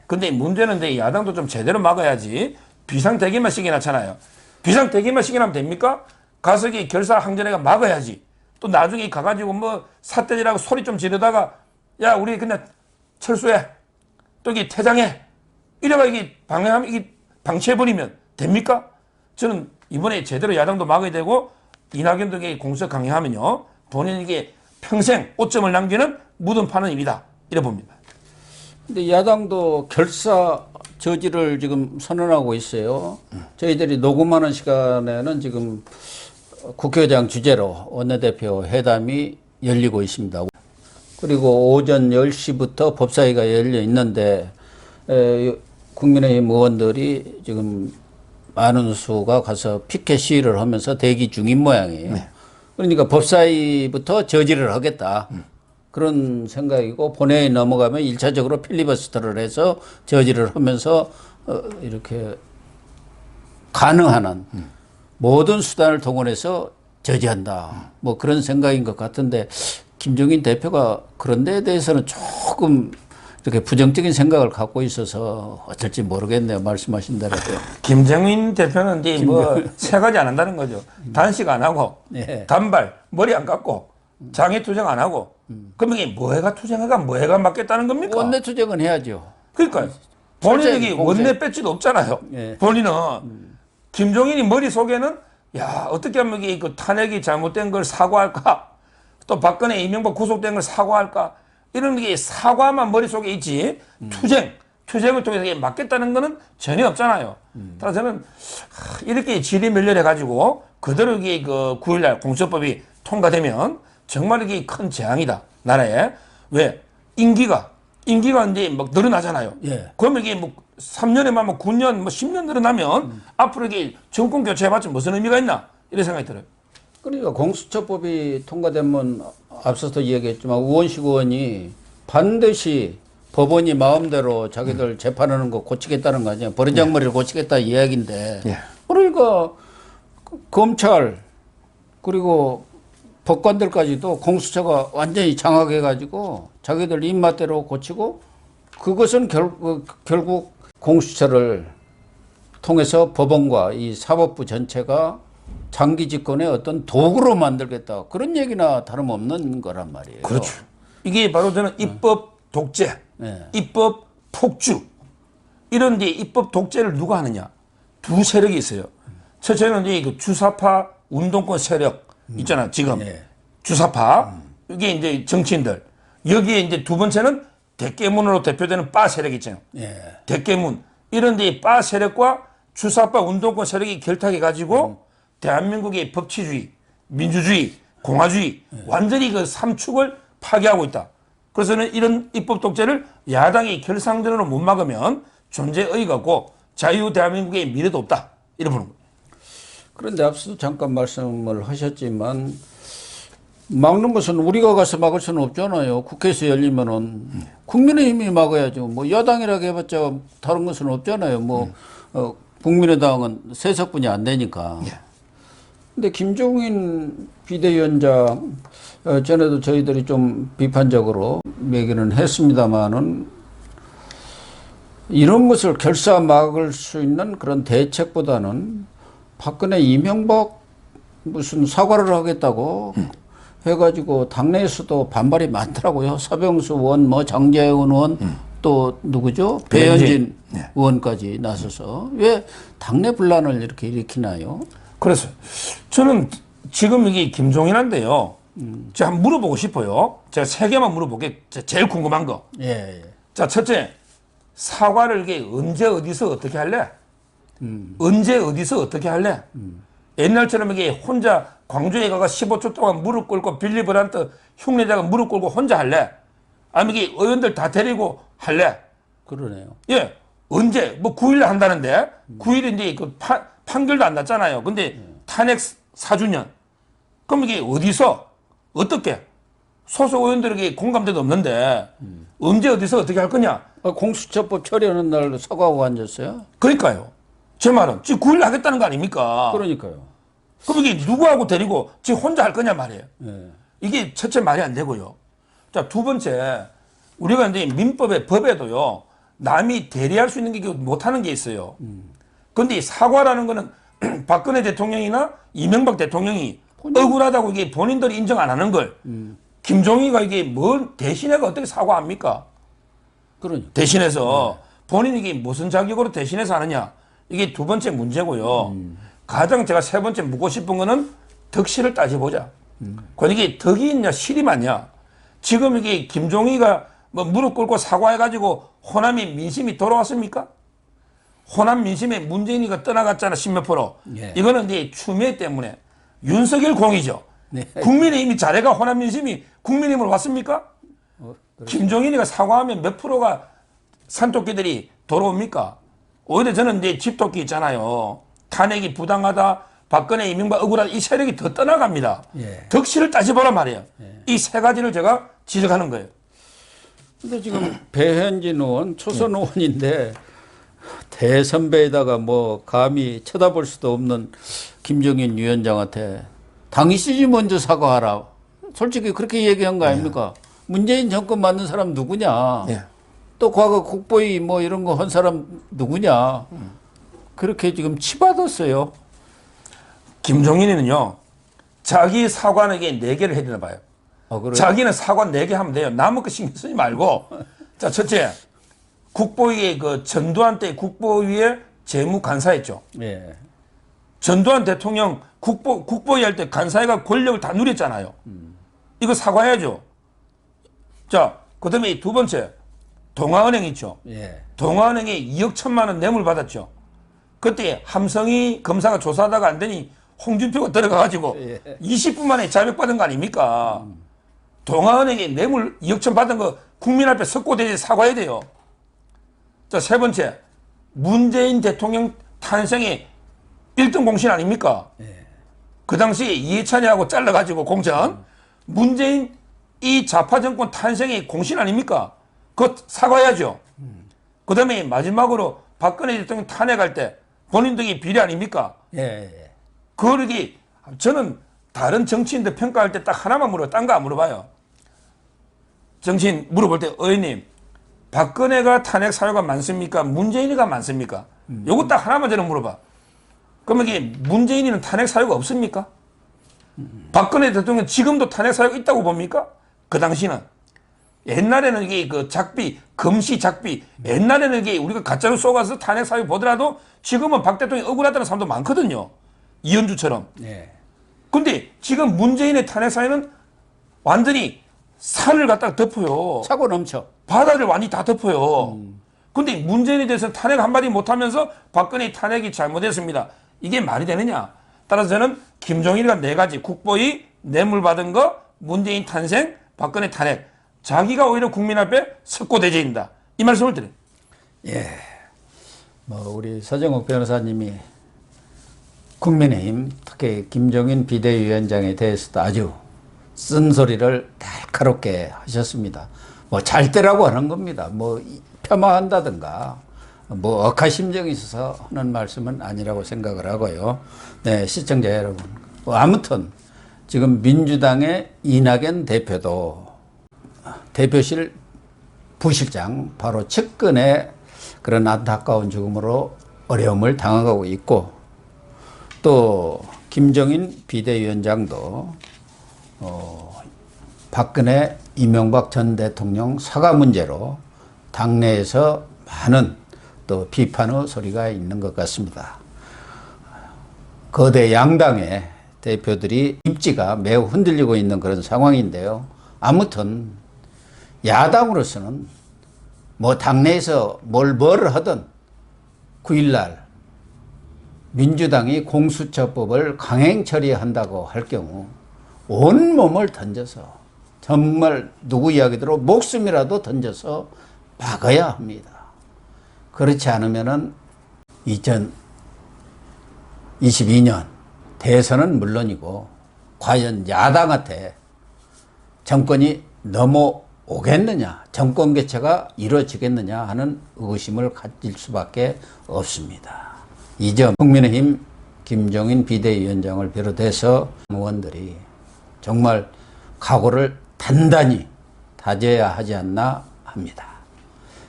근데 문제는 이제 야당도 좀 제대로 막아야지. 비상대기만 시켜놨잖아요. 비상대기만 시켜놓으면 됩니까? 가서 결사항전회가 막아야지. 또 나중에 가가지고 뭐 삿대질하고 소리 좀 지르다가 야 우리 그냥 철수해. 또 퇴장해. 이래가 방치해버리면 됩니까? 저는 이번에 제대로 야당도 막아야 되고 이낙연도 공석 강행하면요. 본인에게 평생 오점을 남기는 무덤 파는 일이다. 이래 봅니다. 근데 야당도 결사 저지를 지금 선언하고 있어요. 저희들이 녹음하는 시간에는 지금 국회의장 주재로 원내대표 회담이 열리고 있습니다. 그리고 오전 10시부터 법사위가 열려 있는데 국민의힘 의원들이 지금 많은 수가 가서 피켓 시위를 하면서 대기 중인 모양이에요. 네. 그러니까 법사위부터 저지를 하겠다. 그런 생각이고 본회의 넘어가면 1차적으로 필리버스터를 해서 저지를 하면서 이렇게 가능한 한 모든 수단을 동원해서 저지한다. 뭐 그런 생각인 것 같은데 김종인 대표가 그런 데에 대해서는 조금 이렇게 부정적인 생각을 갖고 있어서 어쩔지 모르겠네요. 말씀하신 대로. 김종인 대표는 이제 뭐 세 가지 안 한다는 거죠. 단식 안 하고, 네. 단발, 머리 안 감고, 장애 투쟁 안 하고. 그럼 이게 뭐해가 투쟁해가 뭐해가 맞겠다는 겁니까? 원내 투쟁은 해야죠. 그러니까 본인에게 원내 배지도 없잖아요. 네. 본인은 김종인이 머릿속에는 야 어떻게 하면 이게 그 탄핵이 잘못된 걸 사과할까? 또 박근혜 이명박 구속된 걸 사과할까? 이런 게 사과만 머릿속에 있지 투쟁을 통해서 막겠다는 거는 전혀 없잖아요. 따라서 저는 이렇게 질의멸렬해가지고 그대로 이게 그 9일날 공수처법이 통과되면 정말 이게 큰 재앙이다. 나라에. 왜? 임기가 이제 막 늘어나잖아요. 예. 그러면 이게 뭐 3년에만 뭐 9년, 뭐 10년 늘어나면 앞으로 이게 정권 교체해봤자 무슨 의미가 있나? 이런 생각이 들어요. 그러니까 공수처법이 통과되면 앞서서 얘기했지만 우원식 의원이 반드시 법원이 마음대로 자기들 재판하는 거 고치겠다는 거 아니에요. 버르장머리를 고치겠다 이야기인데. 예. 그러니까 검찰 그리고 법관들까지도 공수처가 완전히 장악해가지고 자기들 입맛대로 고치고 그것은 결국 공수처를 통해서 법원과 이 사법부 전체가 장기 집권의 어떤 도구로 만들겠다. 그런 얘기나 다름없는 거란 말이에요. 그렇죠. 이게 바로 저는 입법 독재, 네. 입법 폭주 이런 입법 독재를 누가 하느냐. 두 세력이 있어요. 첫째는 이제 그 주사파 운동권 세력 있잖아, 지금. 네. 주사파. 이게 이제 정치인들. 여기에 이제 두 번째는 대깨문으로 대표되는 바 세력 있잖아요. 네. 대깨문. 이런 바 세력과 주사파 운동권 세력이 결탁해가지고 대한민국의 법치주의, 민주주의, 공화주의 완전히 그 삼축을 파괴하고 있다. 그래서는 이런 입법 독재를 야당이 결상전으로 못 막으면 존재의의가 없고 자유 대한민국의 미래도 없다. 이래 보는 거예요. 그런데 앞서도 잠깐 말씀을 하셨지만 막는 것은 우리가 가서 막을 수는 없잖아요. 국회에서 열리면은 국민의힘이 막아야죠. 뭐 여당이라고 해봤자 다른 것은 없잖아요. 뭐 국민의당은 세석분이 안 되니까. 근데 김종인 비대위원장 전에도 저희들이 좀 비판적으로 얘기는 했습니다만은 이런 것을 결사 막을 수 있는 그런 대책보다는 박근혜 이명박 무슨 사과를 하겠다고 해가지고 당내에서도 반발이 많더라고요. 서병수 의원, 뭐 장재원 의원, 또 누구죠? 배현진 네. 의원까지 나서서 왜 당내 분란을 이렇게 일으키나요? 그래서 저는 지금 이게 김종인한데요. 제가 한번 물어보고 싶어요. 제가 세 개만 물어볼게. 제일 궁금한 거. 예. 자, 첫째, 사과를 이게 언제 어디서 어떻게 할래? 언제 어디서 어떻게 할래? 옛날처럼 이게 혼자 광주에 가가 15초 동안 무릎 꿇고 빌리 브란트 흉내자가 무릎 꿇고 혼자 할래? 아니면 이게 의원들 다 데리고 할래? 그러네요. 예. 언제? 뭐 9일 한다는데 9일에 이제 그 판결도 안 났잖아요. 근데 탄핵 4주년. 그럼 이게 어디서 어떻게 소속 의원들에게 공감대도 없는데 언제 어디서 어떻게 할 거냐? 공수처법 처리하는 날 사과하고 앉았어요? 그러니까요. 제 말은 지금 9일 하겠다는 거 아닙니까? 그러니까요. 그럼 이게 누구하고 데리고 지금 혼자 할 거냐 말이에요. 네. 이게 첫째 말이 안 되고요. 자, 두 번째 우리가 이제 민법의 법에도요 남이 대리할 수 있는 게 못하는 게 있어요. 그런데 사과라는 거는 박근혜 대통령이나 이명박 대통령이 억울하다고 이게 본인들이 인정 안 하는 걸 김종인이가 이게 뭘 대신해가 어떻게 사과합니까? 그러니까. 대신해서 본인이 이게 무슨 자격으로 대신해서 하느냐. 이게 두 번째 문제고요. 가장 제가 세 번째 묻고 싶은 거는 덕실을 따져보자. 그건 이게 덕이 있냐 실이 맞냐. 지금 이게 김종인이가 뭐 무릎 꿇고 사과해가지고 호남의 민심이 돌아왔습니까? 호남 민심에 문재인이가 떠나갔잖아, 10몇 프로. 예. 이거는 이제 추미애 때문에 윤석열 공이죠. 네. 국민의힘이 잘해가 호남 민심이 국민의힘으로 왔습니까? 김종인이가 사과하면 몇 프로가 산토끼들이 돌아옵니까? 오히려 저는 이제 집토끼 있잖아요. 탄핵이 부당하다, 박근혜, 이명박 억울하다, 이 세력이 더 떠나갑니다. 예. 덕실을 따져보란 말이에요. 이 세 가지를 제가 지적하는 거예요. 근데 지금 배현진 의원, 초선 의원인데 대선배에다가 뭐 감히 쳐다볼 수도 없는 김종인 위원장한테 당신이 먼저 사과하라. 솔직히 그렇게 얘기한 거 아닙니까? 문재인 정권 맞는 사람 누구냐? 예. 또 과거 국보위 뭐 이런 거 한 사람 누구냐? 그렇게 지금 치받았어요. 김종인이는요, 자기 사과는 이게 4개를 해야 되나 봐요. 그래요? 자기는 사과 4개 하면 돼요. 남의 거 신경 쓰지 말고. 자, 첫째, 국보위의 그 전두환 때 국보위의 재무간사였죠. 예. 전두환 대통령 국보위 할 때 간사회가 권력을 다 누렸잖아요. 이거 사과해야죠. 자, 그 다음에 두 번째, 동아은행 있죠. 예. 동아은행에 2억 1천만 원 뇌물 받았죠. 그때 함성희 검사가 조사하다가 안 되니 홍준표가 들어가가지고 예. 20분 만에 자백받은 거 아닙니까? 동아은행에 뇌물 2억 천 받은 거 국민 앞에 석고대죄 사과해야 돼요. 자, 세 번째, 문재인 대통령 탄생의 1등 공신 아닙니까? 예. 그 당시에 이해찬이하고 잘라가지고 공천, 문재인 이 좌파 정권 탄생의 공신 아닙니까? 그거 사과해야죠. 그 다음에 마지막으로 박근혜 대통령 탄핵할 때 본인들이 비리 아닙니까? 예. 예. 그러기 저는 다른 정치인들 평가할 때 딱 하나만 물어요. 딴 거 안 물어봐요. 정치인 물어볼 때 의원님 박근혜가 탄핵 사유가 많습니까? 문재인이가 많습니까? 요거 딱 하나만 저는 물어봐. 그러면 이게 문재인이는 탄핵 사유가 없습니까? 박근혜 대통령 지금도 탄핵 사유가 있다고 봅니까? 그 당시는 옛날에는 이게 그 작비 금시 작비 옛날에는 이게 우리가 가짜로 쏘가서 탄핵 사유 보더라도 지금은 박 대통령이 억울하다는 사람도 많거든요. 이현주처럼. 예. 근데 지금 문재인의 탄핵 사유는 완전히 산을 갖다가 덮어요. 차고 넘쳐. 바다를 완전히 다 덮어요. 근데 문재인에 대해서는 탄핵 한마디 못하면서 박근혜 탄핵이 잘못했습니다. 이게 말이 되느냐? 따라서 저는 김종인이가 4가지 국보위, 뇌물 받은 거, 문재인 탄생, 박근혜 탄핵. 자기가 오히려 국민 앞에 석고대죄인다. 이 말씀을 드려요. 예. 뭐 우리 서정욱 변호사님이 국민의힘 특히 김종인 비대위원장에 대해서도 아주 쓴소리를 날카롭게 하셨습니다. 뭐 잘때라고 하는 겁니다. 뭐 폄하한다든가 뭐 억하심정이 있어서 하는 말씀은 아니라고 생각을 하고요. 네, 시청자 여러분. 아무튼 지금 민주당의 이낙연 대표도 대표실 부실장 바로 측근의 그런 안타까운 죽음으로 어려움을 당하고 있고 또 김종인 비대위원장도 박근혜 이명박 전 대통령 사과 문제로 당내에서 많은 또 비판의 소리가 있는 것 같습니다. 거대 양당의 대표들이 입지가 매우 흔들리고 있는 그런 상황인데요. 아무튼 야당으로서는 뭐 당내에서 뭘 하든 9일날 민주당이 공수처법을 강행 처리한다고 할 경우 온몸을 던져서 정말 누구 이야기대로 목숨이라도 던져서 막아야 합니다. 그렇지 않으면은 2022년 대선은 물론이고 과연 야당한테 정권이 넘어오겠느냐, 정권 교체가 이루어지겠느냐 하는 의구심을 가질 수밖에 없습니다. 이 점 국민의힘 김종인 비대위원장을 비롯해서 의원들이 정말 각오를 단단히 다져야 하지 않나 합니다.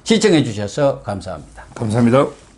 시청해 주셔서 감사합니다. 감사합니다.